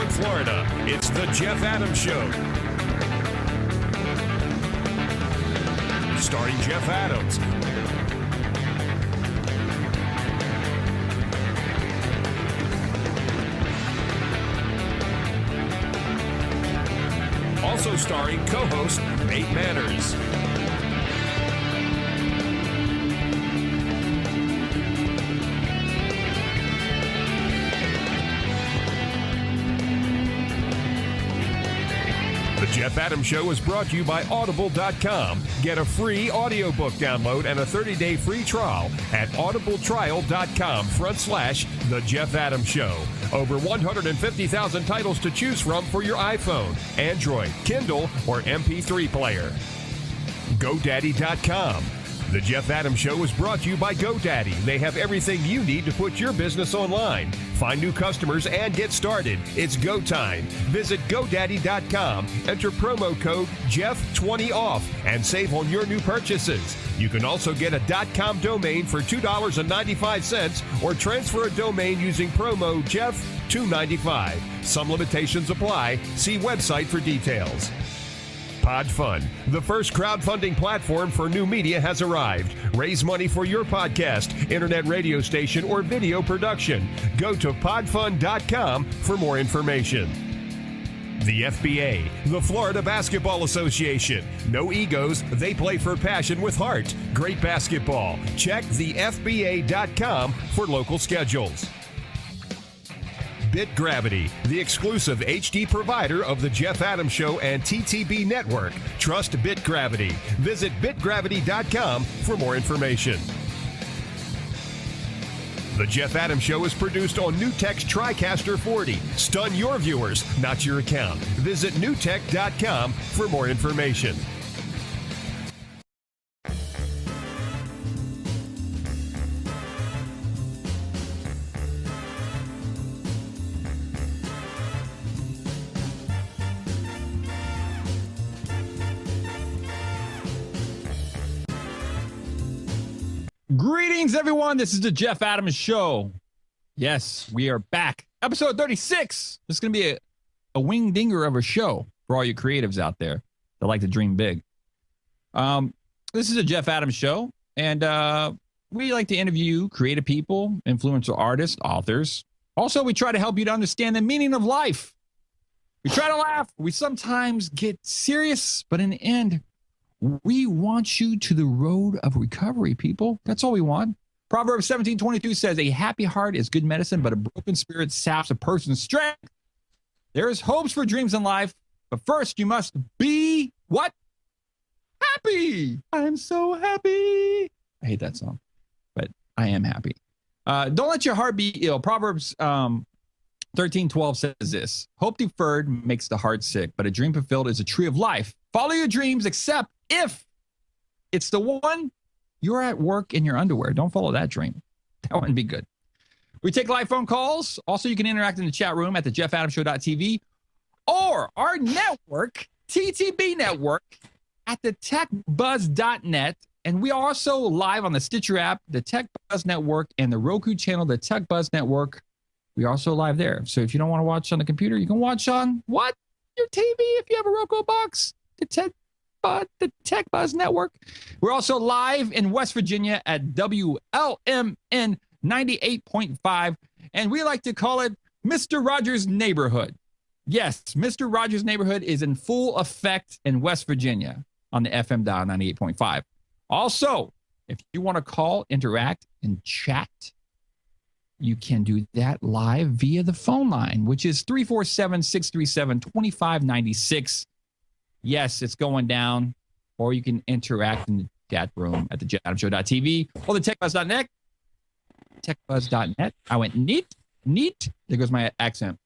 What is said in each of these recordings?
Hollywood, Florida. It's The Jeff Adams Show. Starring Jeff Adams. Also starring co-host Nate Manners. The Jeff Adams Show is brought to you by Audible.com. Get a free audiobook download and a 30-day free trial at audibletrial.com/The Jeff Adams Show. Over 150,000 titles to choose from for your iPhone, Android, Kindle, or MP3 player. GoDaddy.com. The Jeff Adams Show is brought to you by GoDaddy. They have everything you need to put your business online. Find new customers and get started. It's go time. Visit GoDaddy.com. Enter promo code Jeff20off and save on your new purchases. You can also get a .com domain for $2.95 or transfer a domain using promo Jeff295. Some limitations apply. See website for details. PodFund, the first crowdfunding platform for new media, has arrived. Raise money for your podcast, internet radio station, or video production. Go to podfund.com for more information. The FBA, the Florida Basketball Association. No egos, they play for passion with heart. Great basketball. Check thefba.com for local schedules. BitGravity, the exclusive HD provider of The Jeff Adams Show and TTB Network. Trust BitGravity. Visit bitgravity.com for more information. The Jeff Adams Show is produced on NewTek's TriCaster 40. Stun your viewers, not your account. Visit newtek.com for more information. Greetings, everyone. This is the Jeff Adams Show. Yes, we are back. Episode 36. This is going to be a wing-dinger of a show for all you creatives out there that like to dream big. This is a Jeff Adams Show, and we like to interview creative people, influential artists, authors. Also, we try to help you to understand the meaning of life. We try to laugh. We sometimes get serious, but in the end, we want you to the road of recovery, people. That's all we want. Proverbs 17:22 says, a happy heart is good medicine, but a broken spirit saps a person's strength. There is hopes for dreams in life, but first you must be what? Happy. I'm so happy. I hate that song, but I am happy. Don't let your heart be ill. Proverbs 13:12 says this, hope deferred makes the heart sick, but a dream fulfilled is a tree of life. Follow your dreams, except if it's the one you're at work in your underwear. Don't follow that dream. That wouldn't be good. We take live phone calls. Also, you can interact in the chat room at the jeffadamsshow.tv or our network, TTB Network, at the techbuzz.net. And we are also live on the Stitcher app, the Tech Buzz Network, and the Roku channel, the Tech Buzz Network. We are also live there. So if you don't want to watch on the computer, you can watch on what? Your TV if you have a Roku box. The Tech Buzz Network. We're also live in West Virginia at WLMN 98.5, and we like to call it Mr. Rogers' Neighborhood. Yes, Mr. Rogers' Neighborhood is in full effect in West Virginia on the FM dial 98.5. Also, if you want to call, interact, and chat, you can do that live via the phone line, which is 347-637-2596. Yes, it's going down. Or you can interact in the chat room at the jeffadamsshow.tv or the techbuzz.net. Techbuzz.net. I went neat. There goes my accent.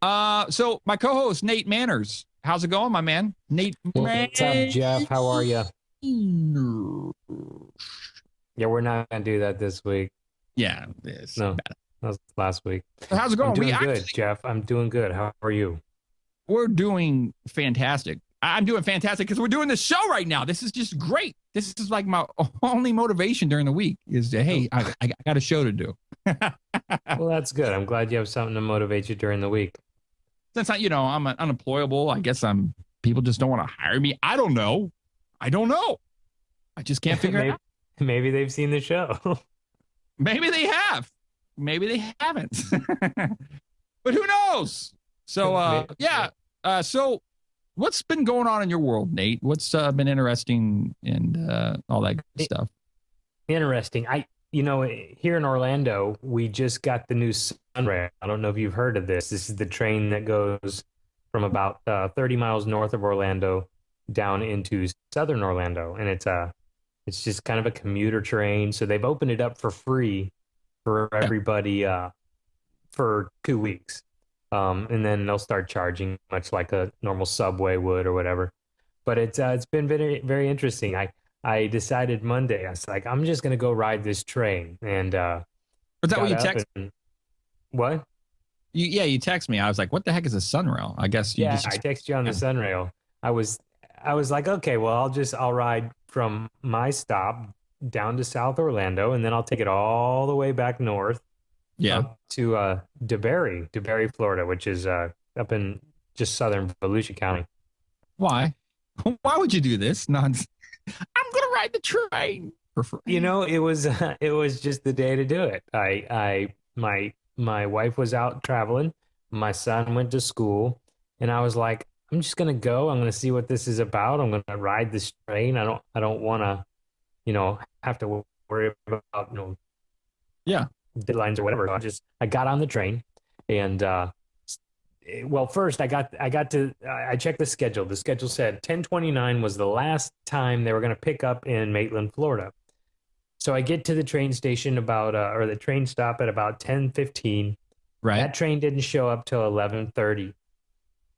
So my co-host, Nate Manners. How's it going, my man? Nate Manners. What's up, Jeff? How are you? Yeah, we're not going to do that this week. Yeah. No, that was last week. So how's it going? I'm doing good, Jeff. I'm doing good. How are you? We're doing fantastic. I'm doing fantastic because we're doing this show right now. This is just great. This is like my only motivation during the week is, hey, I got a show to do. Well, that's good. I'm glad you have something to motivate you during the week. since I'm unemployable, I guess people just don't want to hire me. I don't know. I just can't figure it out. Maybe they've seen the show. Maybe they have. Maybe they haven't. But who knows? So, so what's been going on in your world, Nate? What's been interesting and all that good stuff? Interesting. Here in Orlando, we just got the new Sunrail. I don't know if you've heard of this. This is the train that goes from about 30 miles north of Orlando down into southern Orlando, and it's just kind of a commuter train. So they've opened it up for free for everybody for 2 weeks, and then they'll start charging much like a normal subway would or whatever. But it's been very, very interesting. I decided Monday, I was like, I'm just gonna go ride this train. And was that what you texted? What? You text me. I was like, what the heck is a Sunrail? I guess I texted you on the Sunrail. I was like, okay, well, I'll ride from my stop down to South Orlando, and then I'll take it all the way back north. Up to DeBerry, Florida, which is up in just southern Volusia County. Why? Why would you do this? I'm gonna ride the train for free. It was just the day to do it. My wife was out traveling. My son went to school, and I was like, I'm just gonna go. I'm gonna see what this is about. I'm gonna ride this train. I don't want to, have to worry about deadlines or whatever. I got on the train, and first I checked the schedule. The schedule said 10:29 was the last time they were going to pick up in Maitland, Florida. So I get to the train station or the train stop at about 10:15. Right. That train didn't show up till 11:30.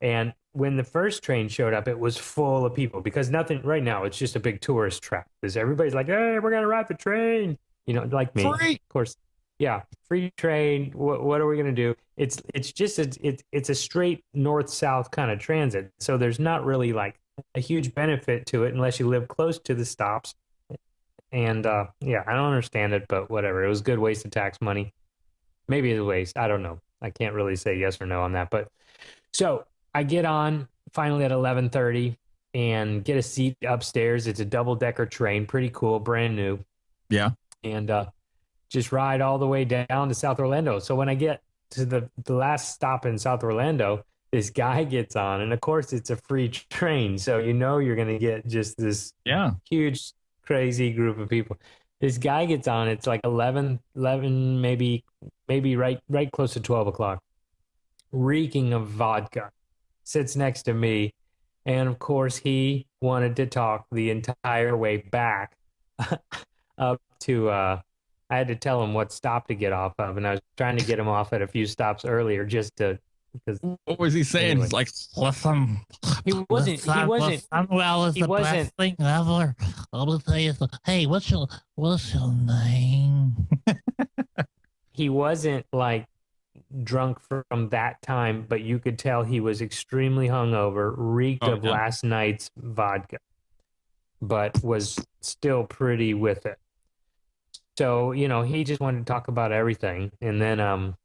And when the first train showed up, it was full of people because nothing right now. It's just a big tourist trap. Because everybody's like, hey, we're going to ride the train. Like me. Free. Of course. Yeah, free train. What are we gonna do? It's just it's a straight north-south kind of transit. So there's not really like a huge benefit to it unless you live close to the stops. And I don't understand it, but whatever. It was a good waste of tax money. Maybe it's a waste. I don't know. I can't really say yes or no on that. But so I get on finally at 11:30 and get a seat upstairs. It's a double-decker train, pretty cool, brand new. Yeah. And just ride all the way down to South Orlando. So when I get to the last stop in South Orlando, this guy gets on, and of course it's a free train. So you're going to get just this huge, crazy group of people. This guy gets on. It's like 11, maybe right close to 12 o'clock, reeking of vodka, sits next to me. And of course he wanted to talk the entire way back up to, I had to tell him what stop to get off of, and I was trying to get him off at a few stops earlier because. What was he saying? Anyway. He's like, listen. He wasn't. Sunrail is the best thing ever. I'm gonna tell you. Hey, what's your name? He wasn't like drunk from that time, but you could tell he was extremely hungover, reeked of last night's vodka, but was still pretty with it. So, he just wanted to talk about everything. And then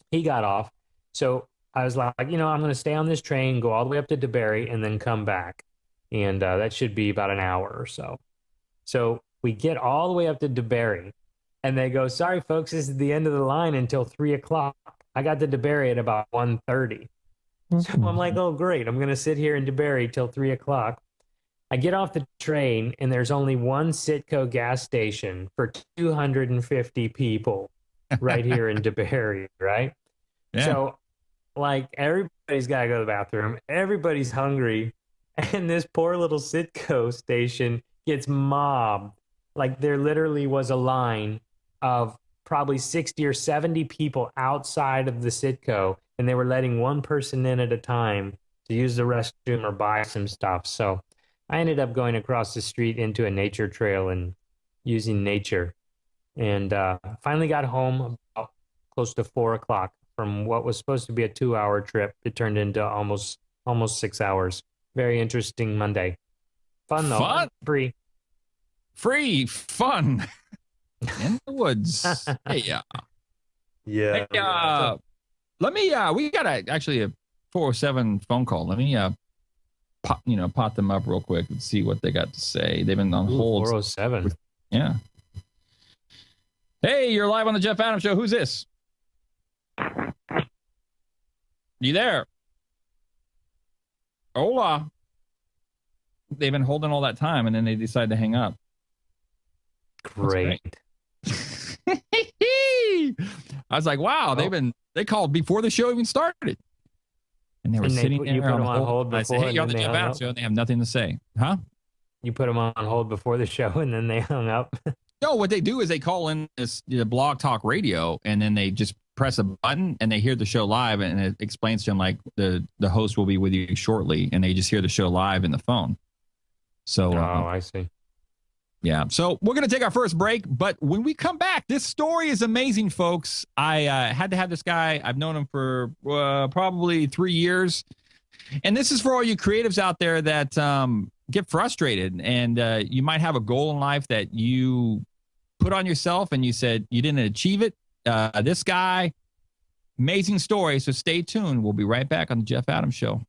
he got off. So I was like, I'm going to stay on this train, go all the way up to DeBerry, and then come back. And that should be about an hour or so. So we get all the way up to DeBerry, and they go, sorry, folks, this is the end of the line until 3 o'clock. I got to DeBerry at about 1:30. So I'm like, oh, great. I'm going to sit here in DeBerry till 3 o'clock. I get off the train, and there's only one Citgo gas station for 250 people right here in DeBerry, right? Yeah. So, like, everybody's got to go to the bathroom. Everybody's hungry. And this poor little Citgo station gets mobbed. Like, there literally was a line of probably 60 or 70 people outside of the Citgo, and they were letting one person in at a time to use the restroom or buy some stuff. So I ended up going across the street into a nature trail and using nature. And finally got home about close to 4 o'clock from what was supposed to be a 2-hour trip. It turned into almost 6 hours. Very interesting Monday. Fun, though. Fun? Free. Fun. In the woods. Hey, Yeah. Hey, let me, we got actually 407 phone call. Let me pot them up real quick and see what they got to say. They've been on hold. 407. Yeah. Hey, you're live on the Jeff Adams Show. Who's this? You there? Hola. They've been holding all that time, and then they decide to hang up. Great. I was like, wow, they called before the show even started. And they were sitting there. You put them on hold before. I said, hey, you're on the Jeff Adams Show, and they have nothing to say. Huh? You put them on hold before the show, and then they hung up. No, what they do is they call in this Blog Talk Radio, and then they just press a button, and they hear the show live, and it explains to them, like, the host will be with you shortly, and they just hear the show live in the phone. So, I see. Yeah. So we're going to take our first break. But when we come back, this story is amazing, folks. I had to have this guy. I've known him for probably 3 years. And this is for all you creatives out there that get frustrated. And you might have a goal in life that you put on yourself and you said you didn't achieve it. This guy, amazing story. So stay tuned. We'll be right back on the Jeff Adams Show.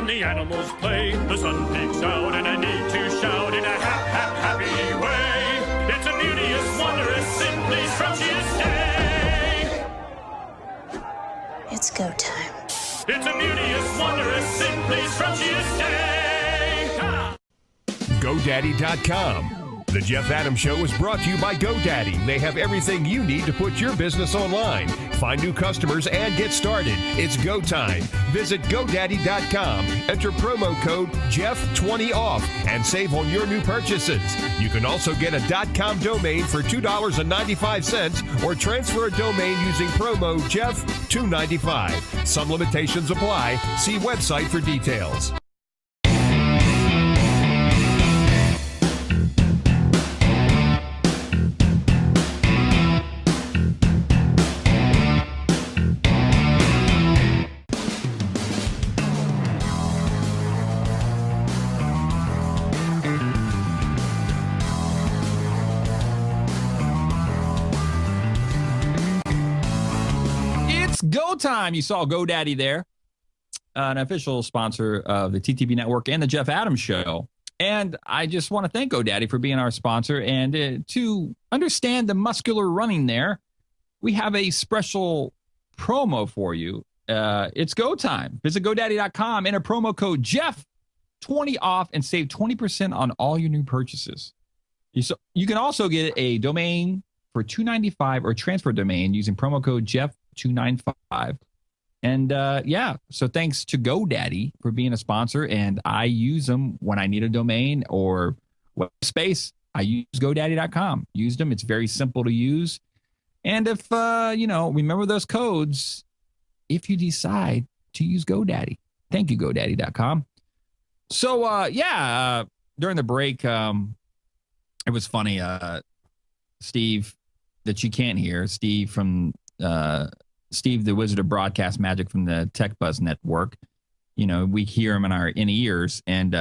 The animals play, the sun peeks out, and I need to shout in a happy way. It's a beauteous, wondrous, simply scrumptious day. It's go time. It's a beauteous, wondrous, simply scrumptious day. GoDaddy.com. The Jeff Adams Show is brought to you by GoDaddy. They have everything you need to put your business online. Find new customers and get started. It's go time. Visit GoDaddy.com. Enter promo code Jeff20off and save on your new purchases. You can also get a .com domain for $2.95 or transfer a domain using promo Jeff295. Some limitations apply. See website for details. Go time. You saw GoDaddy there, an official sponsor of the TTB Network and the Jeff Adams Show. And I just want to thank GoDaddy for being our sponsor. And to understand the muscular running there, we have a special promo for you. It's go time. Visit GoDaddy.com, enter promo code Jeff, 20 off, and save 20% on all your new purchases. You can also get a domain for $295 or transfer domain using promo code Jeff295. And so thanks to GoDaddy for being a sponsor. And I use them when I need a domain or web space. I use GoDaddy.com. Use them. It's very simple to use. And if, remember those codes if you decide to use GoDaddy. Thank you, GoDaddy.com. So, during the break, it was funny. Steve, that you can't hear, Steve the Wizard of Broadcast Magic from the Tech Buzz Network. We hear him in our ears, and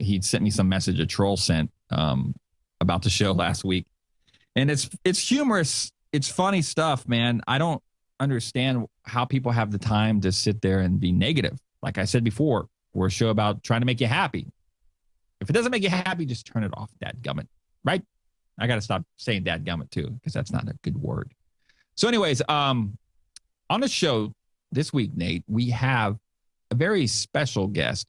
he'd sent me some message a troll sent about the show last week, and it's humorous. It's funny stuff, man. I don't understand how people have the time to sit there and be negative. Like I said before, we're a show about trying to make you happy. If it doesn't make you happy, just turn it off, dadgummit, right? I got to stop saying dadgummit too, because that's not a good word. So anyways, on the show this week, Nate, we have a very special guest,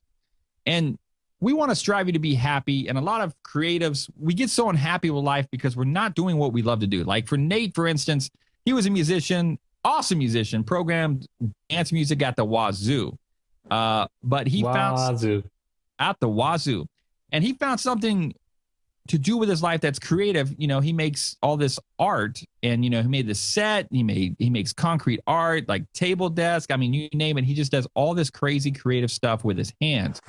and we want to strive you to be happy. And a lot of creatives, we get so unhappy with life because we're not doing what we love to do. Like for Nate, for instance, he was a musician, awesome musician, programmed dance music at the wazoo. But he found at the wazoo, and he found something to do with his life that's creative. He makes all this art, and he made this set. He makes concrete art, like table desk. I mean, you name it. He just does all this crazy creative stuff with his hands.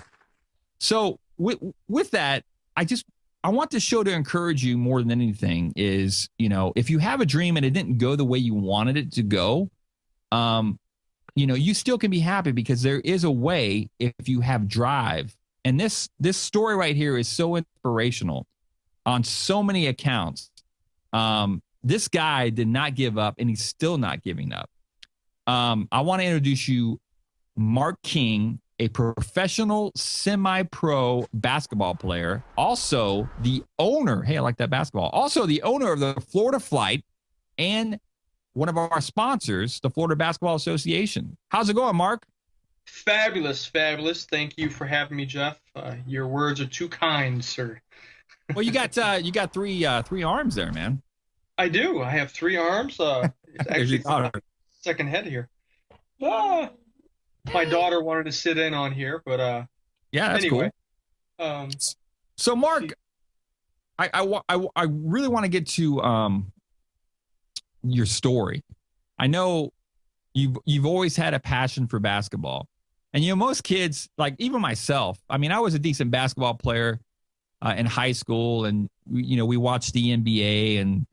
So with that, I want the show to encourage you more than anything is, if you have a dream and it didn't go the way you wanted it to go, you still can be happy because there is a way if you have drive. And this story right here is so inspirational on so many accounts. This guy did not give up, and he's still not giving up. I want to introduce you Mark King, a professional semi-pro basketball player, also the owner. Hey, I like that basketball. Also the owner of the Florida Flight and one of our sponsors, the Florida Basketball Association. How's it going, Mark? Fabulous. Thank you for having me, Jeff. Your words are too kind, sir. Well, you got three arms there, man. I do. I have 3 arms. It's actually second head here. My daughter wanted to sit in on here, but yeah, that's anyway. Cool. So, Mark, I really want to get to your story. I know you've always had a passion for basketball, and most kids, like even myself. I mean, I was a decent basketball player in high school, and we watched the NBA and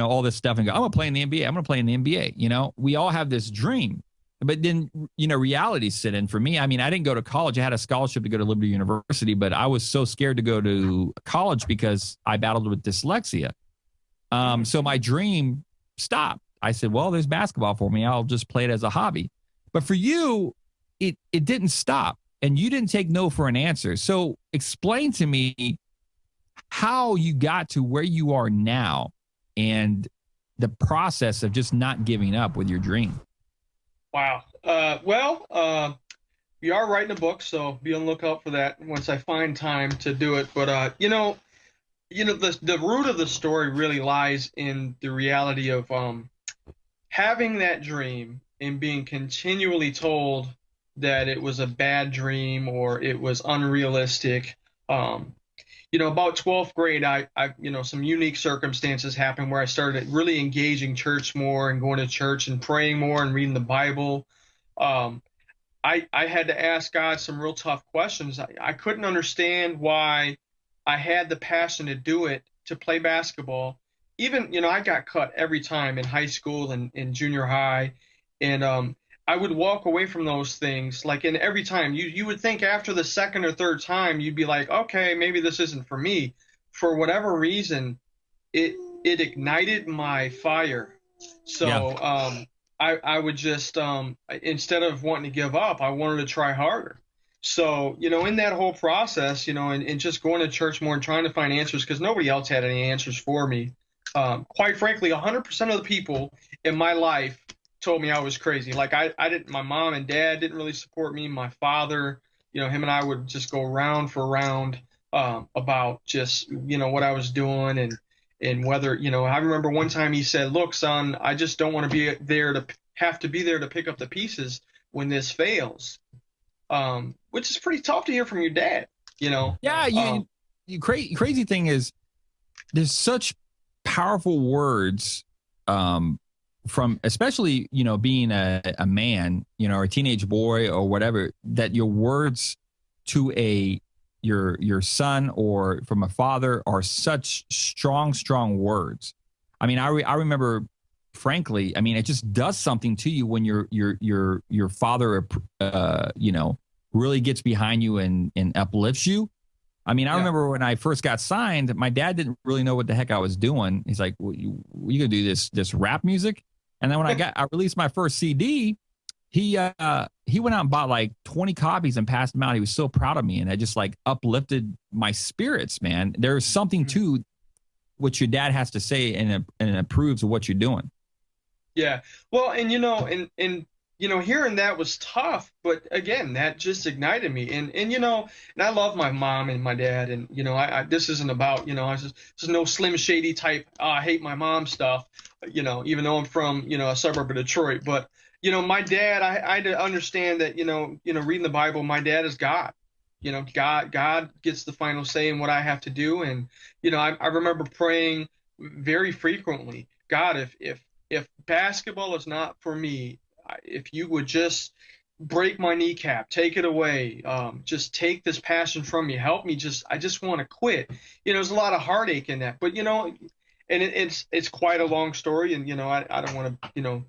all this stuff, and go, I'm gonna play in the NBA. I'm gonna play in the NBA. We all have this dream. But then, reality set in for me. I mean, I didn't go to college. I had a scholarship to go to Liberty University, but I was so scared to go to college because I battled with dyslexia. So my dream stopped. I said, well, there's basketball for me. I'll just play it as a hobby. But for you, it didn't stop, and you didn't take no for an answer. So explain to me how you got to where you are now and the process of just not giving up with your dream. Wow. We are writing a book, so be on the lookout for that once I find time to do it. But the root of the story really lies in the reality of having that dream and being continually told that it was a bad dream or it was unrealistic. About 12th grade, I some unique circumstances happened where I started really engaging church more and going to church and praying more and reading the Bible. I had to ask God some real tough questions. I couldn't understand why I had the passion to do it, to play basketball. Even, I got cut every time in high school and in junior high. And I would walk away from those things. Like, and every time you would think after the second or third time, you'd be like, okay, maybe this isn't for me. For whatever reason, it ignited my fire. So I would just, instead of wanting to give up, I wanted to try harder. So, in that whole process, and just going to church more and trying to find answers because nobody else had any answers for me. Quite frankly, 100% of the people in my life told me I was crazy. Like I didn't, my mom and dad didn't really support me. My father, him and I would just go round for round about just, what I was doing and whether, I remember one time he said, "Look, son, I just don't want to be there to have to be there to pick up the pieces when this fails." Which is pretty tough to hear from your dad, Yeah, crazy thing is there's such powerful words from especially, being a man, or a teenage boy or whatever, that your words to your son or from a father are such strong words. I mean, I remember, frankly, I mean, it just does something to you when your father, really gets behind you and uplifts you. I mean, I remember when I first got signed, my dad didn't really know what the heck I was doing. He's like, well, you gonna do this rap music? And then when I released my first CD, he went out and bought like 20 copies and passed them out. He was so proud of me, and I just like uplifted my spirits, man. There's something to what your dad has to say and approves of what you're doing. Yeah. Well, and hearing that was tough, but again, that just ignited me. And I love my mom and my dad, and this isn't about this is no Slim Shady type I hate my mom stuff, even though I'm from a suburb of Detroit. But my dad, I had to understand that reading the Bible, my dad is God. God gets the final say in what I have to do, and I remember praying very frequently, God, if basketball is not for me, if you would just break my kneecap, take it away, just take this passion from me, help me. I just want to quit. There's a lot of heartache in that, but and it's quite a long story, and I don't want to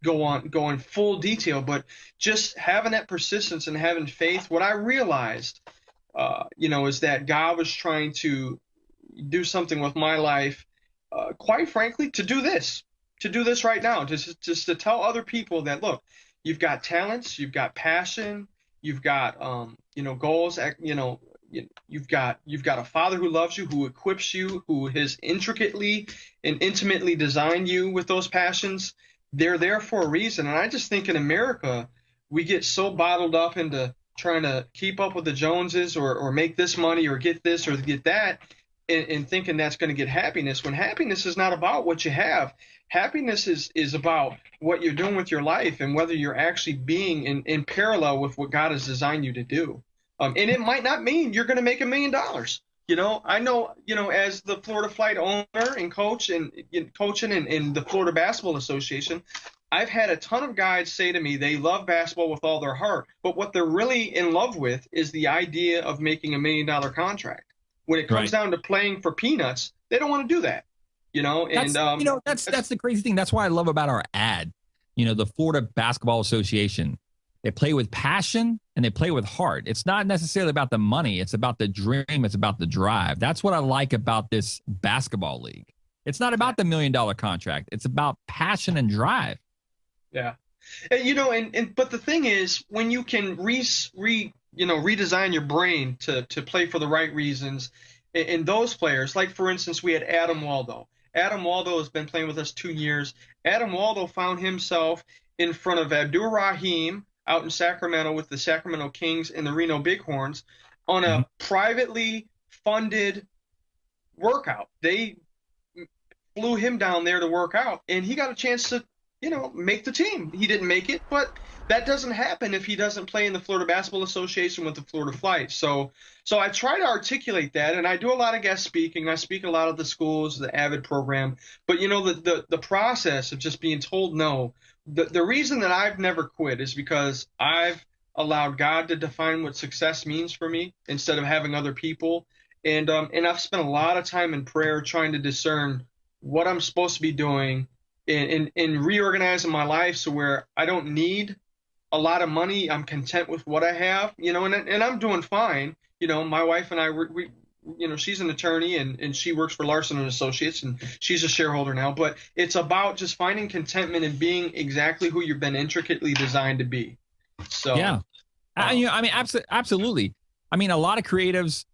go in full detail, but just having that persistence and having faith. What I realized, is that God was trying to do something with my life, quite frankly, to do this right now, just to tell other people that, look, you've got talents, you've got passion, you've got goals, you've got a father who loves you, who equips you, who has intricately and intimately designed you with those passions. They're there for a reason. And I just think in America, we get so bottled up into trying to keep up with the Joneses or make this money or get this or get that, and thinking that's going to get happiness, when happiness is not about what you have. Happiness is about what you're doing with your life and whether you're actually being in parallel with what God has designed you to do. And it might not mean you're going to make $1 million. I know, as the Florida Flight owner and coach and coaching in the Florida Basketball Association, I've had a ton of guys say to me they love basketball with all their heart, but what they're really in love with is the idea of making $1 million contract. When it comes down to playing for peanuts, they don't want to do that. That's the crazy thing. That's what I love about our ad. The Florida Basketball Association. They play with passion and they play with heart. It's not necessarily about the money. It's about the dream. It's about the drive. That's what I like about this basketball league. It's not about the $1 million contract. It's about passion and drive. Yeah. But the thing is, when you can redesign your brain to play for the right reasons, and those players, like for instance, we had Adam Waldo. Adam Waldo has been playing with us 2 years. Adam Waldo found himself in front of Abdur Rahim out in Sacramento with the Sacramento Kings and the Reno Bighorns on a privately funded workout. They flew him down there to work out, and he got a chance to, make the team. He didn't make it, but that doesn't happen if he doesn't play in the Florida Basketball Association with the Florida Flight. So I try to articulate that, and I do a lot of guest speaking. I speak a lot of the schools, the AVID program. But, the process of just being told no, the reason that I've never quit is because I've allowed God to define what success means for me instead of having other people. And I've spent a lot of time in prayer trying to discern what I'm supposed to be doing and reorganizing my life so where I don't need a lot of money. I'm content with what I have, and I'm doing fine. My wife and I, we she's an attorney and she works for Larson and Associates, and she's a shareholder now. But it's about just finding contentment and being exactly who you've been intricately designed to be. So yeah. I mean, absolutely. I mean, a lot of creatives,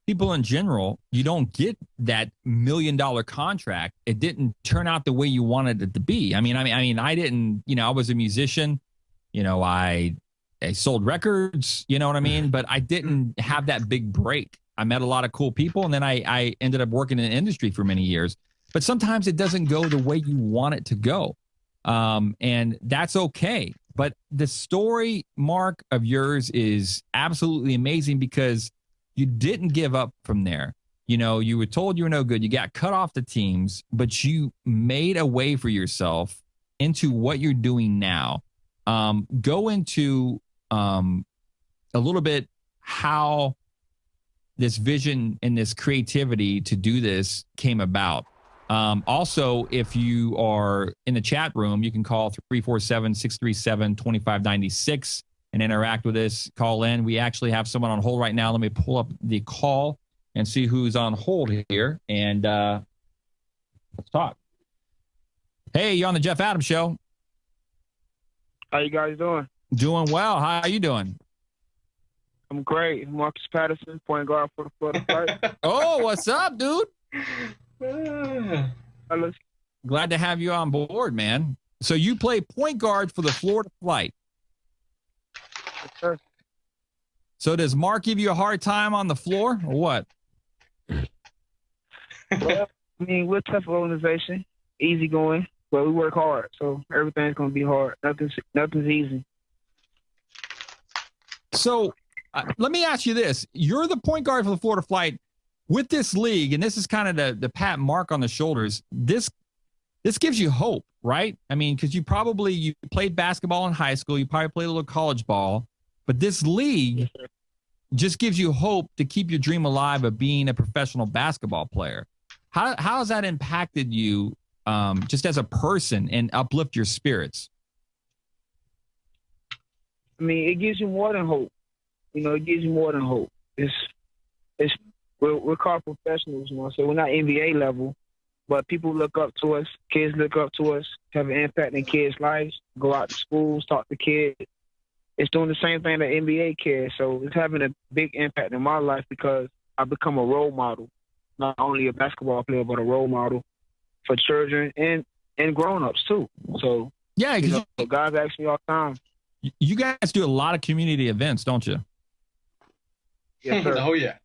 people in general, you don't get that $1 million contract. It didn't turn out the way you wanted it to be. I mean, I didn't. I was a musician. I sold records. You know what I mean? But I didn't have that big break. I met a lot of cool people, and then I ended up working in the industry for many years. But sometimes it doesn't go the way you want it to go, and that's okay. But the story, Mark, of yours is absolutely amazing because you didn't give up from there. You were told you were no good. You got cut off the teams, but you made a way for yourself into what you're doing now. Go into a little bit how this vision and this creativity to do this came about. Also, if you are in the chat room, you can call 347-637-2596 and interact with us. Call in. We actually have someone on hold right now. Let me pull up the call and see who's on hold here. And let's talk. Hey, you're on the Jeff Adams Show. How you guys doing? Doing well. How are you doing? I'm great. Marcus Patterson, point guard for the Florida Flight. Oh, what's up, dude? Fellas. Glad to have you on board, man. So you play point guard for the Florida Flight. Yes, sir. So does Mark give you a hard time on the floor or what? Well, I mean, we're a tough organization, easygoing, but we work hard. So everything's going to be hard. Nothing's easy. So let me ask you this. You're the point guard for the Florida Flight. With this league, and this is kind of the pat Mark on the shoulders, this gives you hope, right? I mean, because you played basketball in high school, you probably played a little college ball, but this league just gives you hope to keep your dream alive of being a professional basketball player. How has that impacted you just as a person and uplift your spirits? I mean, it gives you more than hope. It gives you more than hope. We're called professionals, so we're not NBA level, but people look up to us, kids look up to us, have an impact in kids' lives, go out to schools, talk to kids. It's doing the same thing that NBA kids, so it's having a big impact in my life because I've become a role model, not only a basketball player, but a role model for children and grown-ups too. So, yeah, because guys ask me all the time. You guys do a lot of community events, don't you? Yes, sir. Oh, yeah.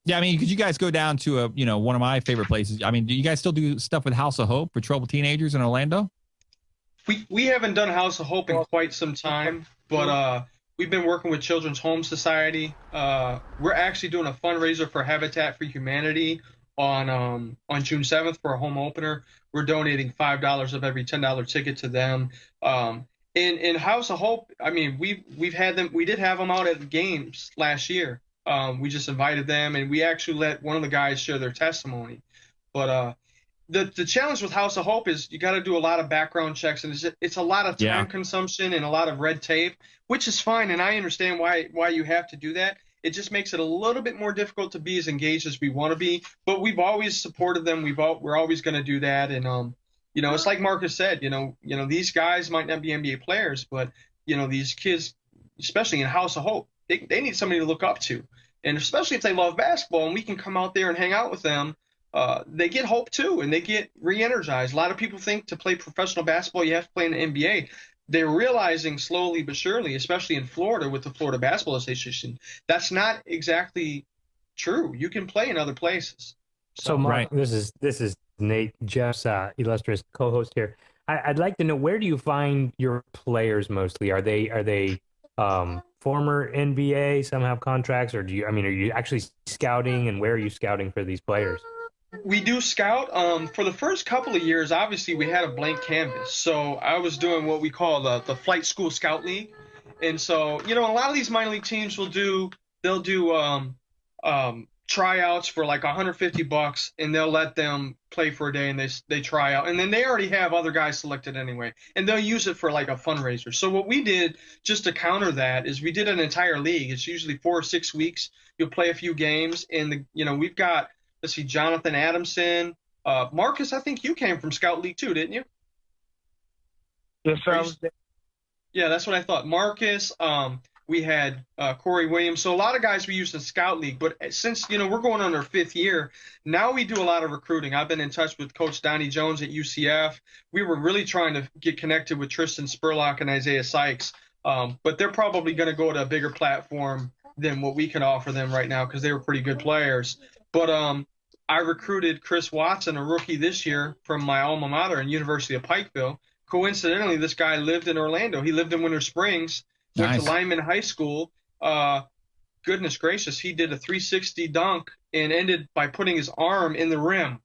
Yeah, I mean, because you guys go down to one of my favorite places. I mean, do you guys still do stuff with House of Hope for troubled teenagers in Orlando? We haven't done House of Hope in quite some time, but we've been working with Children's Home Society. We're actually doing a fundraiser for Habitat for Humanity on June 7th for a home opener. We're donating $5 of every $10 ticket to them. In House of Hope, I mean, we've had them. We did have them out at the games last year. We just invited them, and we actually let one of the guys share their testimony. But the challenge with House of Hope is you got to do a lot of background checks, and it's a lot of time consumption and a lot of red tape, which is fine, and I understand why you have to do that. It just makes it a little bit more difficult to be as engaged as we want to be. But we've always supported them. We're always going to do that, and it's like Marcus said. These guys might not be NBA players, but these kids, especially in House of Hope, they need somebody to look up to. And especially if they love basketball and we can come out there and hang out with them, they get hope too, and they get re-energized. A lot of people think to play professional basketball, you have to play in the NBA. They're realizing slowly but surely, especially in Florida with the Florida Basketball Association, that's not exactly true. You can play in other places. So Mark, this is Nate, Jeff's illustrious co-host here. I'd like to know, where do you find your players mostly? Are they former NBA? Some have contracts, or are you actually scouting? And where are you scouting for these players? We do scout. For the first couple of years, obviously we had a blank canvas. So I was doing what we call the Flight School Scout League, and so a lot of these minor league teams they'll do tryouts for like $150, and they'll let them play for a day, and they try out, and then they already have other guys selected anyway, and they'll use it for like a fundraiser. So what we did just to counter that is we did an entire league. It's usually 4 or 6 weeks. You'll play a few games, and we've got, let's see, Jonathan Adamson, Marcus. I think you came from Scout League too, didn't you? Yes, sir. Yeah, that's what I thought. Marcus, We had Corey Williams. So a lot of guys we used in Scout League. But since, we're going on our 5th year, now we do a lot of recruiting. I've been in touch with Coach Donnie Jones at UCF. We were really trying to get connected with Tristan Spurlock and Isaiah Sykes. But they're probably going to go to a bigger platform than what we can offer them right now because they were pretty good players. But I recruited Chris Watson, a rookie this year from my alma mater in University of Pikeville. Coincidentally, this guy lived in Orlando. He lived in Winter Springs, went to Lyman High School. Goodness gracious, he did a 360 dunk and ended by putting his arm in the rim.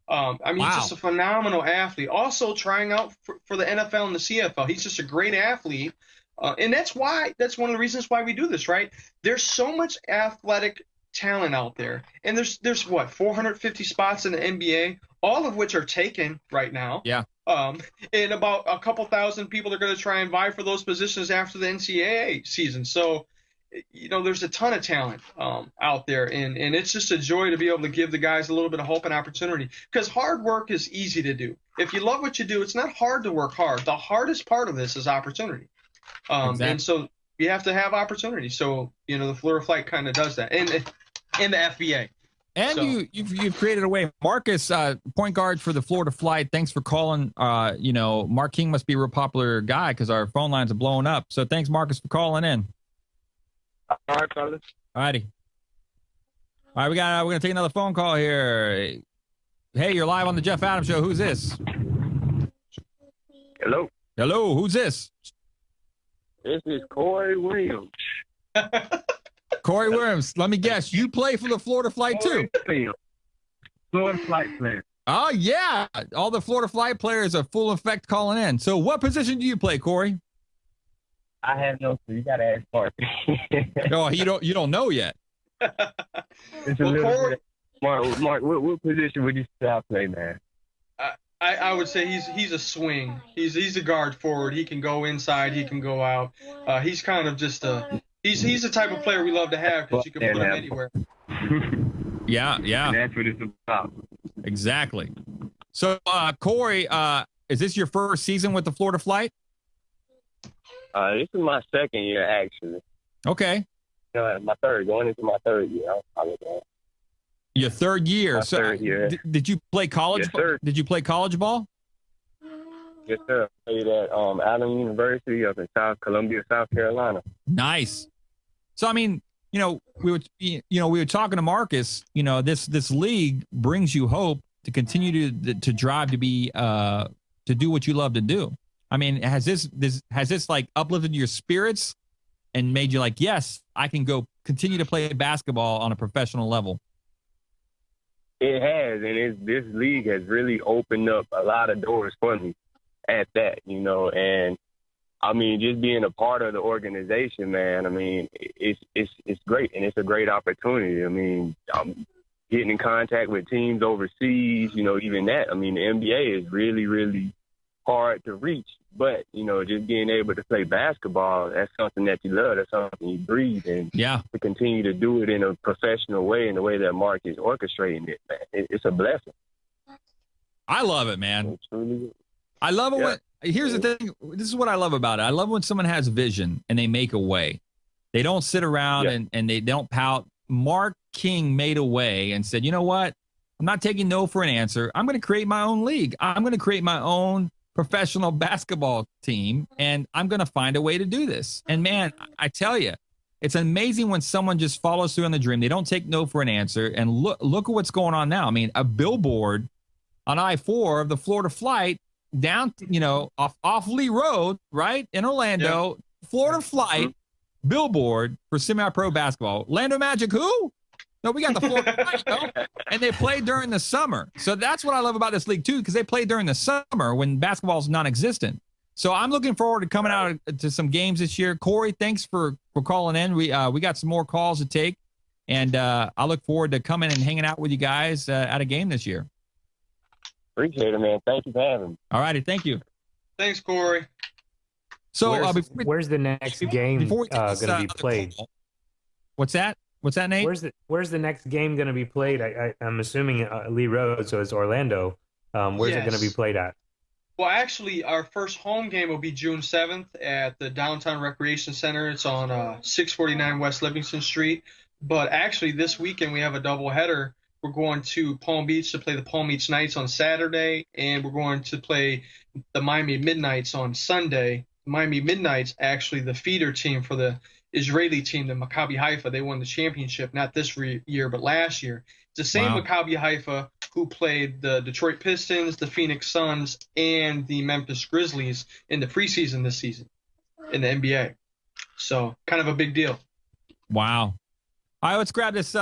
He's just a phenomenal athlete. Also trying out for the NFL and the CFL. He's just a great athlete. And that's one of the reasons why we do this, right? There's so much athletic talent out there. And there's what, 450 spots in the NBA, all of which are taken right now. Yeah. And about a couple thousand people are going to try and vie for those positions after the NCAA season. So, there's a ton of talent out there. And it's just a joy to be able to give the guys a little bit of hope and opportunity because hard work is easy to do. If you love what you do, it's not hard to work hard. The hardest part of this is opportunity. Exactly. And so you have to have opportunity. So, the Florida Flight kind of does that. And the FBA. And so, you've created a way. Marcus, point guard for the Florida Flight, thanks for calling. Mark King must be a real popular guy because our phone lines are blowing up. So thanks, Marcus, for calling in. All right, fellas. All righty. All right, we're going to take another phone call here. Hey, you're live on the Jeff Adams Show. Who's this? Hello. Hello, who's this? This is Corey Williams. Corey Williams, let me guess. You play for the Florida Flight too? Florida Flight player. Oh, yeah. All the Florida Flight players are full effect calling in. So what position do you play, Corey? I have no clue. You got to ask Mark. Oh, you don't know yet. It's a little bit. Mark, what position would you say I play, man? I would say he's a swing. He's a guard forward. He can go inside. He can go out. He's kind of just he's the type of player we love to have because you can put him anywhere. Yeah. And that's what it's about. Exactly. So, Corey, is this your first season with the Florida Flight? This is my second year, actually. Okay. My third, going into my third year. Your third year. Third year. Did you play college? Yes, sir. Did you play college ball? Yes, sir. I played at Allen University up in Columbia, South Carolina. Nice. So, we were talking to Marcus. This league brings you hope to continue to drive to be to do what you love to do. Has this like uplifted your spirits and made you like, yes, I can go continue to play basketball on a professional level? It has, and this league has really opened up a lot of doors for me at that, and just being a part of the organization, man, it's great, and it's a great opportunity. I'm getting in contact with teams overseas, even that. The NBA is really, really hard to reach, but, just being able to play basketball, that's something that you love, that's something you breathe, and to continue to do it in a professional way, in the way that Mark is orchestrating it, man, it's a blessing. I love it, man. It's really, I love it when, here's the thing, this is what I love about it. I love when someone has vision and they make a way. They don't sit around and they don't pout. Mark King made a way and said, you know what? I'm not taking no for an answer. I'm going to create my own league. I'm going to create my own professional basketball team, and I'm going to find a way to do this. And, man, I tell you, it's amazing when someone just follows through on the dream. They don't take no for an answer. And look at what's going on now. A billboard on I-4 of the Florida Flight down, off Lee Road, right, in Orlando, Florida Flight, billboard for semi-pro basketball. Orlando Magic who? No, we got the Florida Flight, and they play during the summer. So that's what I love about this league, too, because they play during the summer when basketball is non-existent. So I'm looking forward to coming out to some games this year. Corey, thanks for calling in. We got some more calls to take, and I look forward to coming and hanging out with you guys at a game this year. Appreciate it, man. Thank you for having me. All righty. Thank you. Thanks, Corey. So where's the next game going to be played? What's that? What's that, Nate? Where's the next game going to be played? I'm assuming Lee Road, so it's Orlando. Where's it going to be played at? Well, actually, our first home game will be June 7th at the Downtown Recreation Center. It's on 649 West Livingston Street. But actually, this weekend we have a doubleheader. We're going to Palm Beach to play the Palm Beach Knights on Saturday, and we're going to play the Miami Midnights on Sunday. Miami Midnights, actually the feeder team for the Israeli team, the Maccabi Haifa. They won the championship, not this year, but last year. It's the same Maccabi Haifa who played the Detroit Pistons, the Phoenix Suns, and the Memphis Grizzlies in the preseason this season in the NBA. So kind of a big deal. Wow. All right, let's grab this.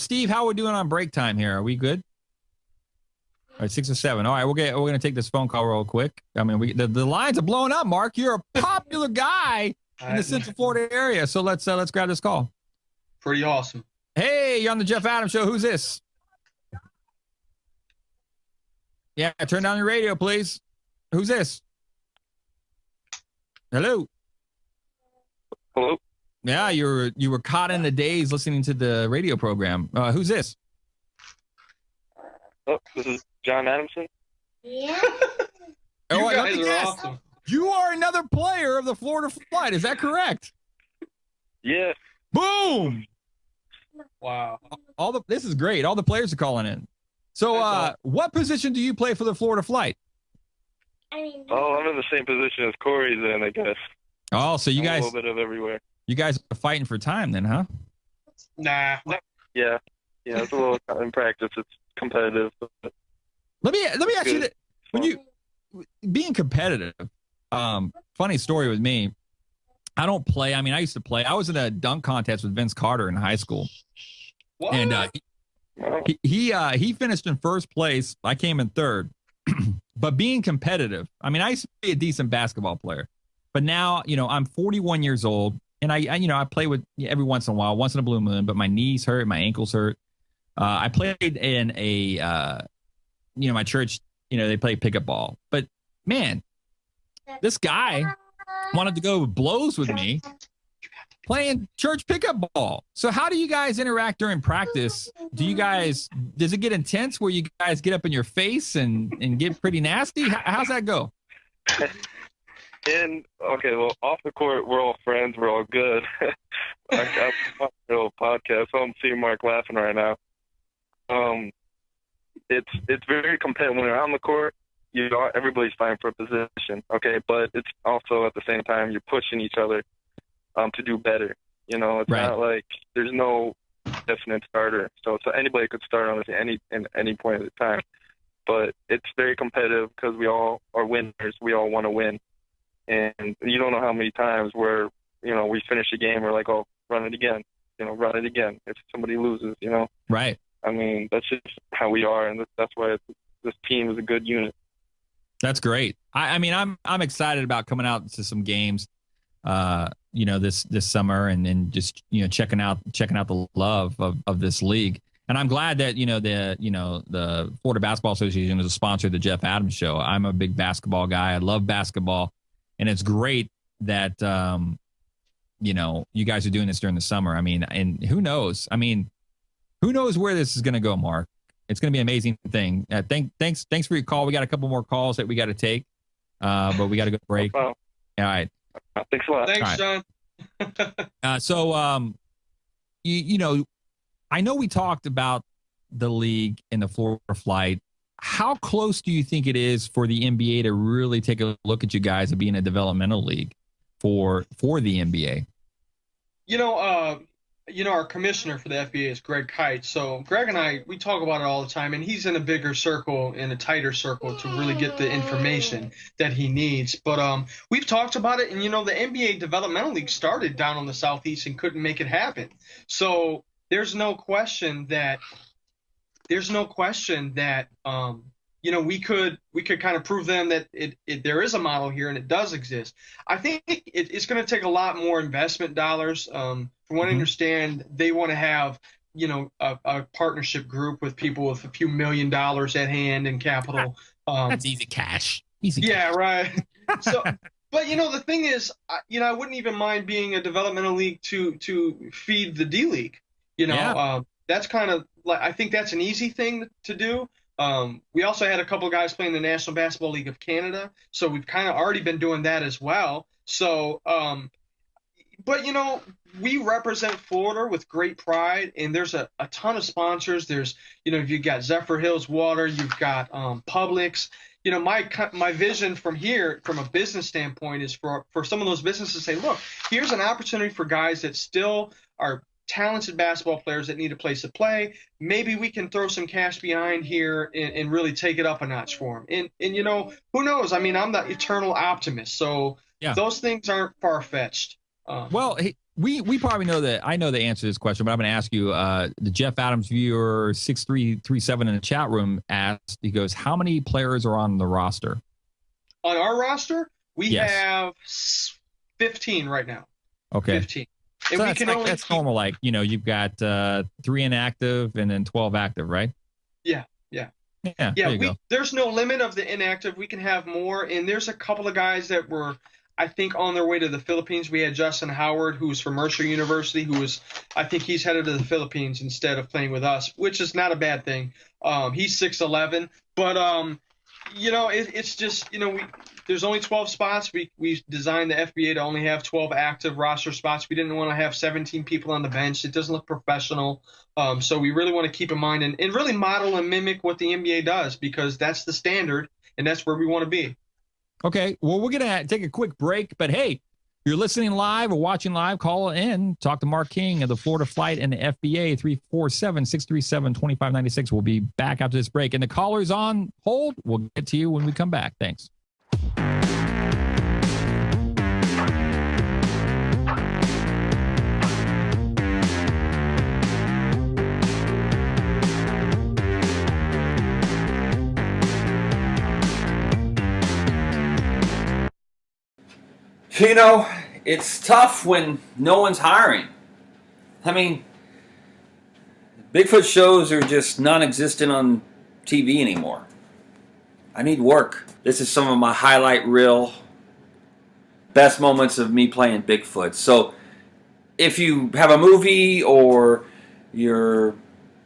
Steve, how are we doing on break time here? Are we good? All right, 6 or 7. All right, we're going to take this phone call real quick. I mean, the lines are blowing up, Mark. You're a popular guy in the Central Florida area, so let's grab this call. Pretty awesome. Hey, you're on the Jeff Adams Show. Who's this? Yeah, turn down your radio, please. Who's this? Hello. Hello. Yeah, you were caught in the days listening to the radio program. Who's this? Oh, this is John Adamson. Yeah. You guys are awesome. You are another player of the Florida Flight. Is that correct? Yeah. Boom. Wow. This is great. All the players are calling in. So, what position do you play for the Florida Flight? I'm in the same position as Corey's in, I guess. Oh, so you guys a little bit of everywhere. You guys are fighting for time then, huh? Nah. Yeah, it's a little in practice. It's competitive. But let me ask you that when you being competitive. Funny story with me. I don't play. I mean, I used to play. I was in a dunk contest with Vince Carter in high school, what? And he finished in first place. I came in third. But being competitive, I mean, I used to be a decent basketball player, but now I'm 41 years old. And I play with every once in a while, once in a blue moon, but my knees hurt, my ankles hurt. I played in a, my church, they play pickup ball. But man, this guy wanted to go blows with me playing church pickup ball. So how do you guys interact during practice? Does it get intense where you guys get up in your face and get pretty nasty? How's that go? Off the court, we're all friends. We're all good. I got a little podcast, so I'm seeing Mark laughing right now. It's very competitive. When you're on the court, everybody's fighting for a position, okay? But it's also at the same time you're pushing each other to do better. It's not like there's no definite starter. So anybody could start on this at any point at the time. But it's very competitive because we all are winners. We all want to win. And you don't know how many times where, we finish a game, we're like, oh, run it again, run it again. If somebody loses, Right. I mean, that's just how we are. And that's why this team is a good unit. That's great. I mean, I'm excited about coming out to some games, this summer and just, checking out the love of this league. And I'm glad that, the Florida Basketball Association is a sponsor of the Jeff Adams Show. I'm a big basketball guy. I love basketball. And it's great that, you guys are doing this during the summer. I mean, and who knows? I mean, who knows where this is going to go, Mark? It's going to be an amazing thing. Thanks for your call. We got a couple more calls that we got to take, but we got to go break. No All right. Thanks a lot. Thanks, John. So, I know we talked about the league and the Florida Flight. How close do you think it is for the NBA to really take a look at you guys and being a developmental league for the NBA? Our commissioner for the FBA is Greg Kite. So Greg and I, we talk about it all the time, and he's in a bigger circle, in a tighter circle to really get the information that he needs. But we've talked about it, and, the NBA Developmental League started down on the Southeast and couldn't make it happen. So there's no question that we could kind of prove them that there is a model here and it does exist. I think it's going to take a lot more investment dollars. From what I understand, they want to have a partnership group with people with a few $1 million at hand and capital. That's easy cash. Yeah, right. So, but the thing is, I wouldn't even mind being a developmental league to feed the D League. That's kind of like, I think that's an easy thing to do. We also had a couple of guys playing the National Basketball League of Canada, so we've kind of already been doing that as well. So, but we represent Florida with great pride, and there's a ton of sponsors. There's, you've got Zephyr Hills Water, you've got Publix. My vision from here, from a business standpoint, is for some of those businesses to say, look, here's an opportunity for guys that still are talented basketball players that need a place to play. Maybe we can throw some cash behind here and really take it up a notch for them. And who knows? I mean, I'm the eternal optimist, so those things aren't far-fetched. Well, we probably know that. I know the answer to this question, but I'm going to ask you. The Jeff Adams viewer 6337 in the chat room asked. He goes, "How many players are on the roster?" On our roster, we have 15 right now. Okay, 15. And so that's normal. Like you've got 3 inactive and then 12 active, right? Yeah. There's no limit of the inactive. We can have more, and there's a couple of guys that were, I think, on their way to the Philippines. We had Justin Howard, who was from Mercer University, I think he's headed to the Philippines instead of playing with us, which is not a bad thing. He's 6'11", but it's just, there's only 12 spots. We designed the FBA to only have 12 active roster spots. We didn't want to have 17 people on the bench. It doesn't look professional. So we really want to keep in mind and really model and mimic what the NBA does, because that's the standard and that's where we want to be. Okay, well, we're going to take a quick break, but hey, you're listening live or watching live, call in, talk to Mark King of the Florida Flight and the FBA, 347-637-2596. We'll be back after this break. And the caller's on hold. We'll get to you when we come back. Thanks. It's tough when no one's hiring. I mean, Bigfoot shows are just non-existent on TV anymore. I need work. This is some of my highlight reel best moments of me playing Bigfoot. So if you have a movie or you're,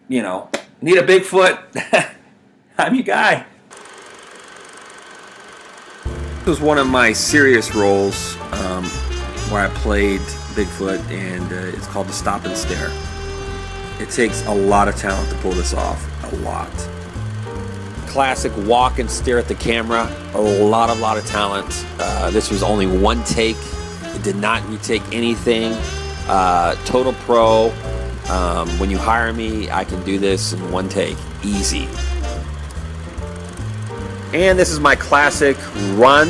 need a Bigfoot, I'm your guy. This was one of my serious roles where I played Bigfoot, and it's called The Stop and Stare. It takes a lot of talent to pull this off, a lot. Classic walk and stare at the camera, a lot of talent. This was only one take. It did not retake anything. Total pro. When you hire me, I can do this in one take, easy. And this is my classic run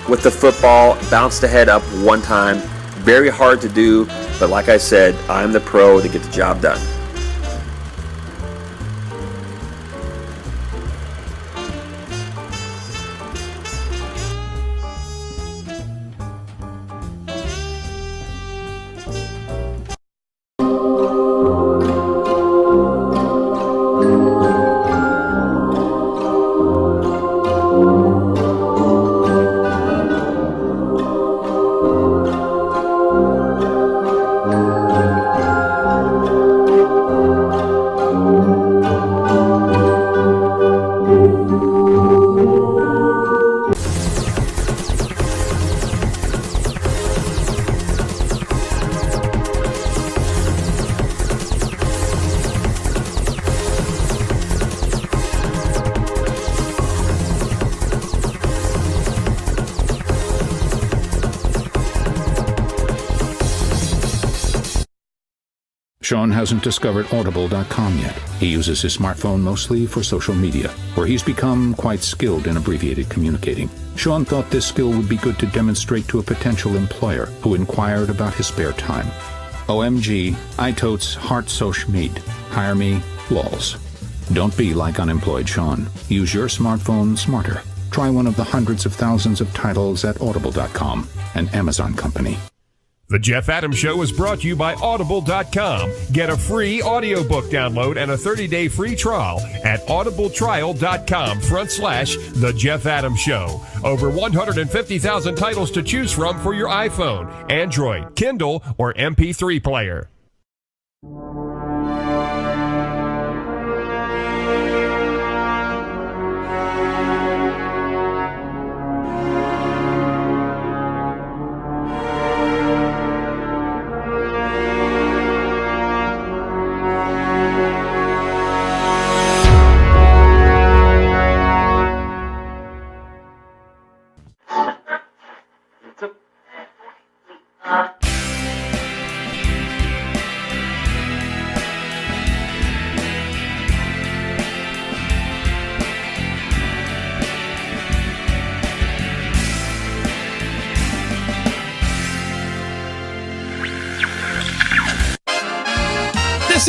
with the football, bounce the head up one time. Very hard to do, but like I said, I'm the pro to get the job done. Sean hasn't discovered Audible.com yet. He uses his smartphone mostly for social media, where he's become quite skilled in abbreviated communicating. Sean thought this skill would be good to demonstrate to a potential employer who inquired about his spare time. OMG, I totes heart soch mead. Hire me, lols. Don't be like unemployed Sean. Use your smartphone smarter. Try one of the hundreds of thousands of titles at Audible.com, an Amazon company. The Jeff Adams Show is brought to you by Audible.com. Get a free audiobook download and a 30-day free trial at audibletrial.com/The Jeff Adams Show. Over 150,000 titles to choose from for your iPhone, Android, Kindle, or MP3 player.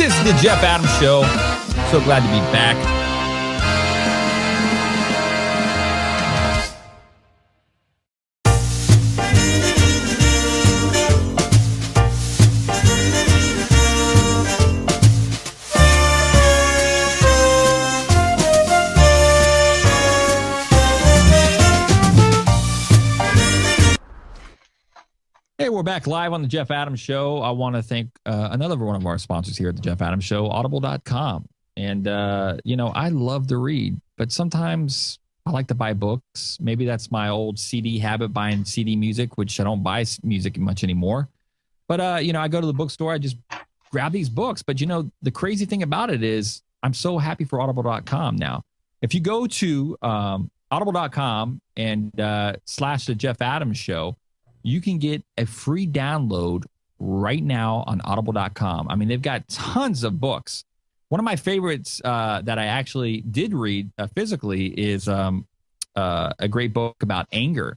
is the Jeff Adams Show. So glad to be back. Hey, we're back live on the Jeff Adams Show. I want to thank another one of our sponsors here at the Jeff Adams Show, Audible.com. And, I love to read, but sometimes I like to buy books. Maybe that's my old CD habit, buying CD music, which I don't buy music much anymore. But, I go to the bookstore, I just grab these books. But, the crazy thing about it is I'm so happy for Audible.com now. If you go to Audible.com and / the Jeff Adams Show, you can get a free download right now on audible.com. I mean, they've got tons of books. One of my favorites that I actually did read physically is a great book about anger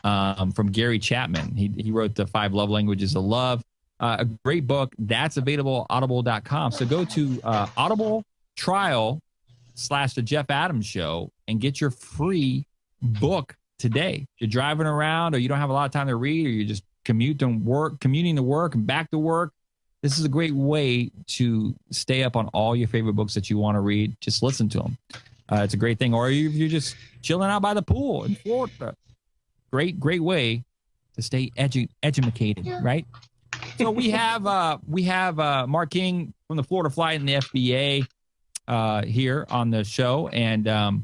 from Gary Chapman. He wrote The 5 Love Languages of Love. A great book. That's available at audible.com. So go to Audible Trial / the Jeff Adams Show and get your free book today. If you're driving around or you don't have a lot of time to read, or you're just commuting to work and back to work, this is a great way to stay up on all your favorite books that you want to read. Just listen to them. It's a great thing. Or you're just chilling out by the pool in Florida. Great way to stay educated, right? So we have Mark King from the Florida Flight and the FBA here on the show, and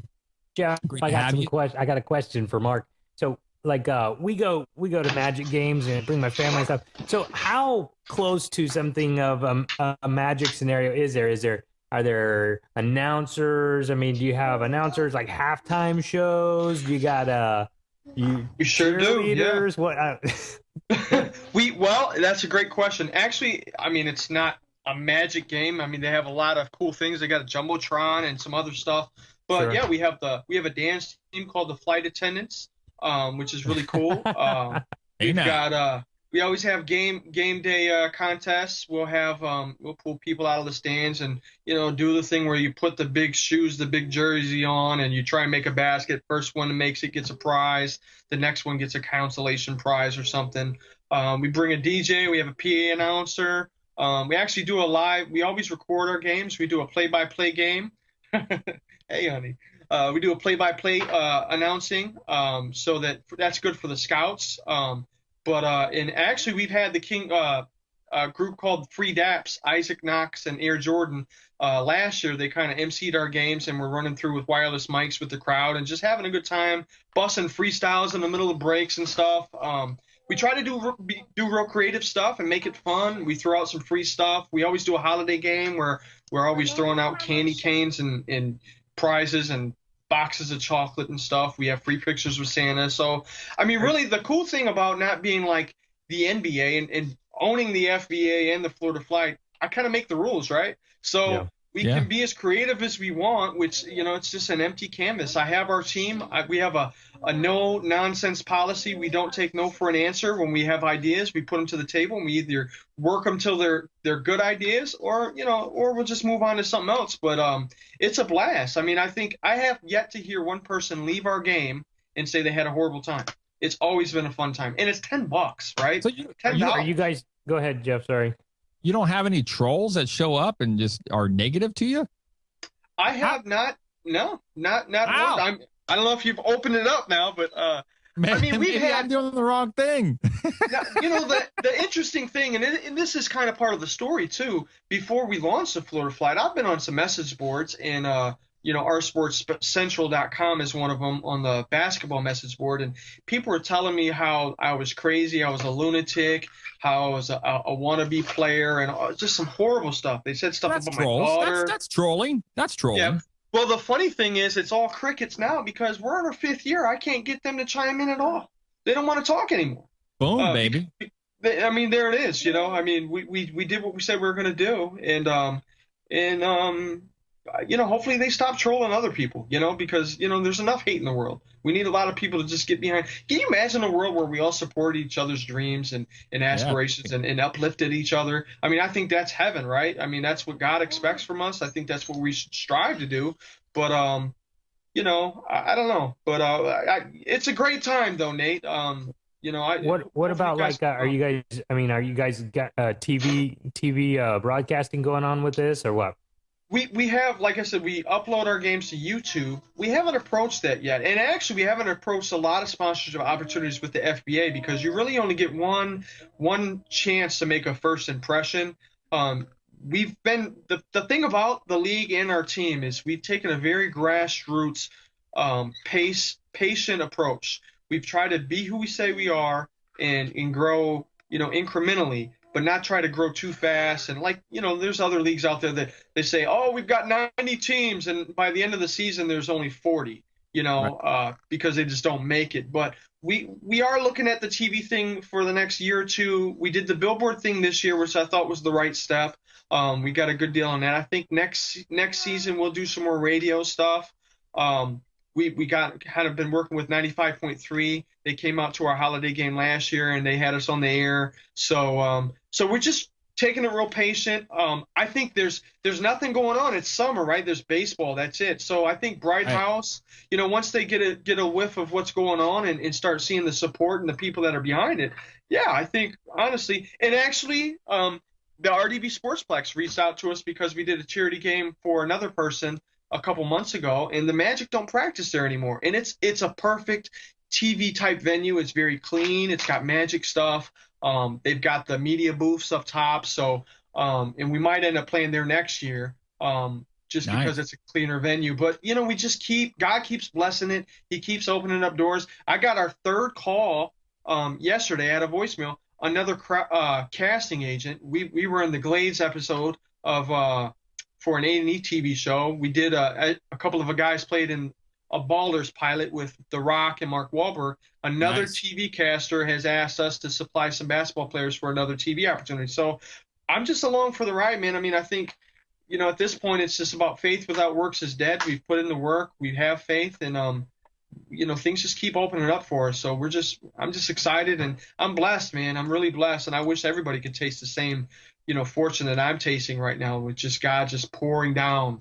Jeff, I got a question for Mark. So, like, we go to Magic games and bring my family and stuff. So, how close to something of a Magic scenario is there? Are there announcers? I mean, do you have announcers like halftime shows? Do you got you sure do? Yeah. What? Well, that's a great question. Actually, I mean, it's not a Magic game. I mean, they have a lot of cool things. They got a jumbotron and some other stuff. But Sure. yeah, we have a dance team called the Flight Attendants, which is really cool. We always have game day contests. We'll have we'll pull people out of the stands and do the thing where you put the big shoes, the big jersey on, and you try and make a basket. First one that makes it gets a prize. The next one gets a consolation prize or something. We bring a DJ. We have a PA announcer. We actually do a live. We always record our games. We do a play-by-play game. Hey, honey. We do a play-by-play announcing, so that's good for the scouts. And actually, we've had the King group called Free Daps, Isaac Knox and Air Jordan. Last year, they kind of emceed our games, and we're running through with wireless mics with the crowd and just having a good time, busting freestyles in the middle of breaks and stuff. We try to do real creative stuff and make it fun. We throw out some free stuff. We always do a holiday game where we're always throwing out candy canes and prizes and boxes of chocolate and stuff. We have free pictures with Santa. So, I mean, really, the cool thing about not being like the NBA and owning the FBA and the Florida Flight, I kind of make the rules, right? So we can be as creative as we want, which, it's just an empty canvas. I have our team. We have a no-nonsense policy. We don't take no for an answer. When we have ideas, we put them to the table, and we either work them till they're good ideas or we'll just move on to something else. But it's a blast. I mean, I think I have yet to hear one person leave our game and say they had a horrible time. It's always been a fun time. And it's $10, right? So are you guys – go ahead, Jeff. Sorry. You don't have any trolls that show up and just are negative to you? I have not. No, not one. I don't know if you've opened it up now, but Man, I mean, I'm doing the wrong thing. Now, the interesting thing, and this is kind of part of the story too. Before we launched the Florida Flight, I've been on some message boards, and oursportscentral.com is one of them on the basketball message board, and people were telling me how I was crazy, I was a lunatic, how I was a wannabe player, and just some horrible stuff. They said stuff about trolls. My daughter. That's trolling. That's trolling. Yeah. Well, the funny thing is, it's all crickets now because we're in our 5th year. I can't get them to chime in at all. They don't want to talk anymore. Boom, baby. I mean, there it is. I mean, we did what we said we were going to do, and hopefully they stop trolling other people, because, there's enough hate in the world. We need a lot of people to just get behind. Can you imagine a world where we all support each other's dreams and aspirations and uplifted each other? I mean, I think that's heaven, right? I mean, that's what God expects from us. I think that's what we should strive to do. But, I don't know. But it's a great time, though, Nate. What about like are you guys got TV broadcasting going on with this or what? We have, like I said, we upload our games to YouTube. We haven't approached that yet. And actually, we haven't approached a lot of sponsorship opportunities with the FBA because you really only get one chance to make a first impression. We've been the thing about the league and our team is we've taken a very grassroots, patient approach. We've tried to be who we say we are and grow, incrementally, but not try to grow too fast. And there's other leagues out there that they say, oh, we've got 90 teams. And by the end of the season, there's only 40, because they just don't make it. But we are looking at the TV thing for the next year or two. We did the billboard thing this year, which I thought was the right step. We got a good deal on that. I think next season we'll do some more radio stuff. We got kind of been working with 95.3. They came out to our holiday game last year and they had us on the air. So we're just taking it real patient. I think there's nothing going on. It's summer, right? There's baseball. That's it. So I think Bright House, once they get a whiff of what's going on and start seeing the support and the people that are behind it, yeah, I think honestly, and actually, the RDB Sportsplex reached out to us because we did a charity game for another person a couple months ago, and the Magic don't practice there anymore. And it's a perfect TV type venue. It's very clean. It's got Magic stuff. They've got the media booths up top. So, and we might end up playing there next year, just nice. Because it's a cleaner venue. But, we just God keeps blessing it. He keeps opening up doors. I got our third call yesterday at a voicemail. Another casting agent. We were in the Glades episode of for an A&E TV show. We did a couple of guys played in a Ballers pilot with The Rock and Mark Wahlberg. Another nice. TV caster has asked us to supply some basketball players for another TV opportunity. So I'm just along for the ride, man. I mean, I think, at this point it's just about faith without works is dead. We've put in the work. We have faith, and things just keep opening up for us. So I'm just excited, and I'm blessed, man. I'm really blessed, and I wish everybody could taste the same, fortune that I'm tasting right now with just God just pouring down,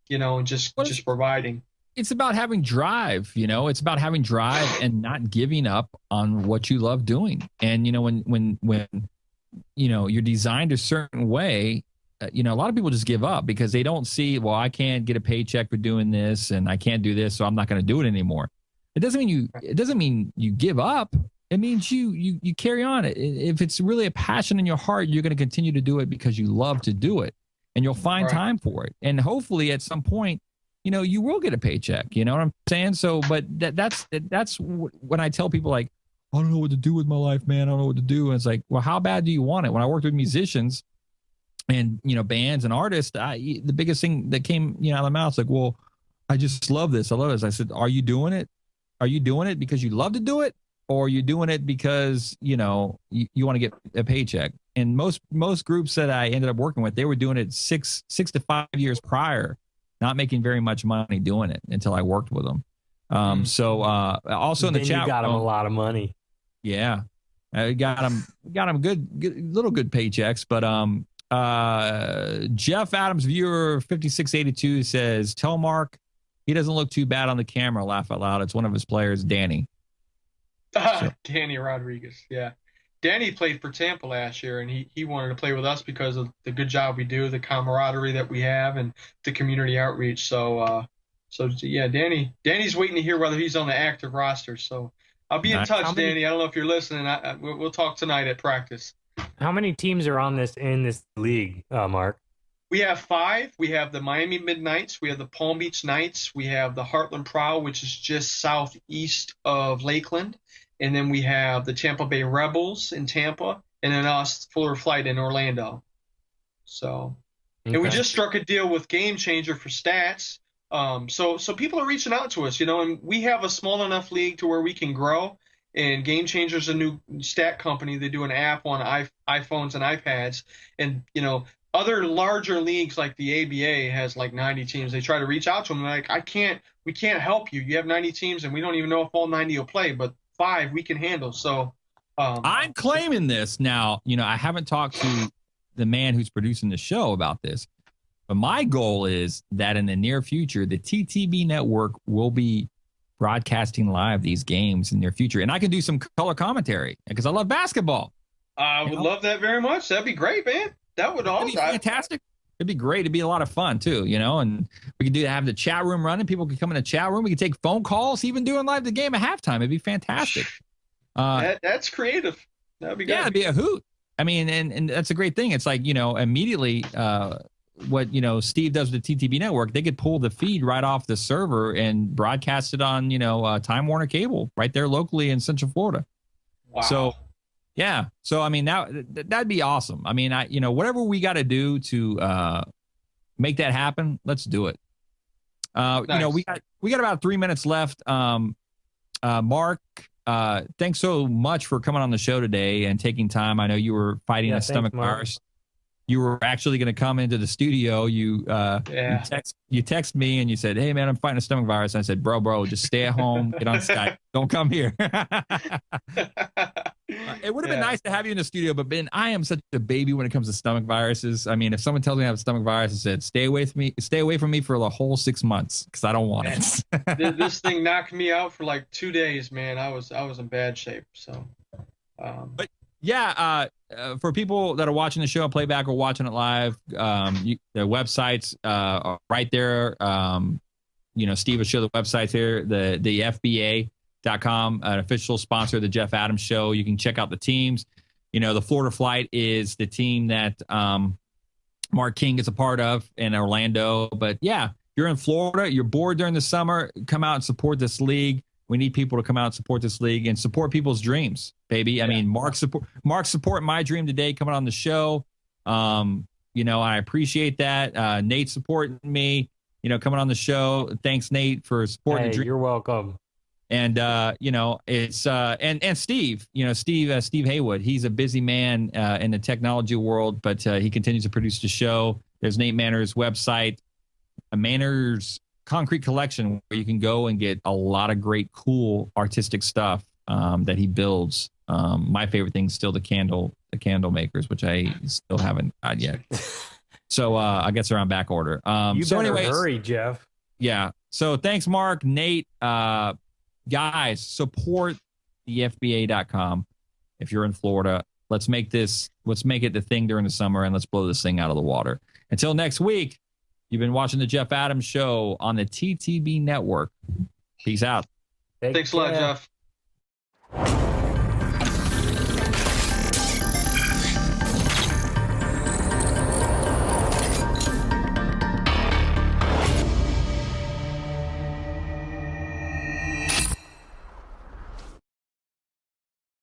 and just providing. It's about having drive, it's about having drive and not giving up on what you love doing. And, when you're designed a certain way, a lot of people just give up because they don't see, well, I can't get a paycheck for doing this and I can't do this, so I'm not going to do it anymore. It doesn't mean you give up. It means you carry on. If it's really a passion in your heart, you're going to continue to do it because you love to do it, and you'll find time for it. And hopefully at some point, you will get a paycheck. You know what I'm saying? So, but that's when I tell people like, I don't know what to do with my life, man. I don't know what to do. And it's like, well, how bad do you want it? When I worked with musicians and, bands and artists, the biggest thing that came, out of my mouth is like, well, I just love this. I love this. I said, are you doing it? Are you doing it because you love to do it? Or are you doing it because, you want to get a paycheck? And most groups that I ended up working with, they were doing it 6 to 5 years prior, not making very much money doing it until I worked with them. So also in the chat, you got them a lot of money. Yeah, I got them good little good paychecks. But Jeff Adams, viewer 5682 says, tell Mark he doesn't look too bad on the camera. Laugh out loud. It's one of his players, Danny. Danny Rodriguez. Yeah. Danny played for Tampa last year, and he wanted to play with us because of the good job we do, the camaraderie that we have, and the community outreach. So yeah, Danny's waiting to hear whether he's on the active roster. So I'll be in touch, Danny. I don't know if you're listening. We'll talk tonight at practice. How many teams are in this league, Mark? We have 5. We have the Miami Midnights. We have the Palm Beach Knights. We have the Heartland Prow, which is just southeast of Lakeland. And then we have the Tampa Bay Rebels in Tampa, and then us, Fuller Flight in Orlando. So, and we just struck a deal with Game Changer for stats. So people are reaching out to us, and we have a small enough league to where we can grow. And Game Changer's a new stat company. They do an app on iPhones and iPads. And, other larger leagues like the ABA has like 90 teams. They try to reach out to them like, we can't help you. You have 90 teams, and we don't even know if all 90 will play, but 5 we can handle. So I'm claiming this now. I haven't talked to the man who's producing the show about this, but my goal is that in the near future, the TTB network will be broadcasting live these games in the near future, and I can do some color commentary because I love basketball. I would love that very much. That'd be great, man. That'd be fantastic. It'd be great. It'd be a lot of fun too, and we could have the chat room running. People could come in the chat room. We could take phone calls, even doing live the game at halftime. It'd be fantastic. That's creative. That'd be good. Yeah, it'd be a hoot. I mean, and that's a great thing. It's like, immediately what, Steve does with the TTB network, they could pull the feed right off the server and broadcast it on, Time Warner Cable right there locally in Central Florida. Wow. So, yeah. So, I mean, that'd be awesome. I mean, whatever we got to do to make that happen, let's do it. Nice. We got about 3 minutes left. Mark, thanks so much for coming on the show today and taking time. I know you were fighting a stomach virus. You were actually going to come into the studio. You text me and you said, "Hey man, I'm fighting a stomach virus." And I said, "Bro, just stay at home, get on Skype, don't come here." It would have been nice to have you in the studio, but Ben, I am such a baby when it comes to stomach viruses. I mean, if someone tells me I have a stomach virus, I said, stay away from me for the whole 6 months because I don't want it. This thing knocked me out for like 2 days, man. I was in bad shape. So, but yeah, for people that are watching the show on playback or watching it live, the websites are right there. Steve will show the websites here. The FBA.com, an official sponsor of the Jeff Adams Show. You can check out the teams. The Florida Flight is the team that Mark King is a part of in Orlando. But yeah, you're in Florida, you're bored during the summer, come out and support this league. We need people to come out and support this league and support people's dreams, baby. I mean, Mark support my dream today coming on the show. I appreciate that. Nate supporting me, coming on the show. Thanks, Nate, for supporting the dream. You're welcome. And it's and Steve, Steve Haywood. He's a busy man in the technology world, but he continues to produce the show. There's Nate Manner's website, Manner's Concrete Collection, where you can go and get a lot of great, cool, artistic stuff that he builds. My favorite thing is still the candle makers, which I still haven't got yet. So I guess they're on back order. Hurry, Jeff. Yeah. So thanks, Mark, Nate. Guys, support the FBA.com. If you're in Florida, let's make it the thing during the summer, and let's blow this thing out of the water. Until next week, you've been watching the Jeff Adams Show on the TTB Network. Peace out. Thanks a lot, Jeff.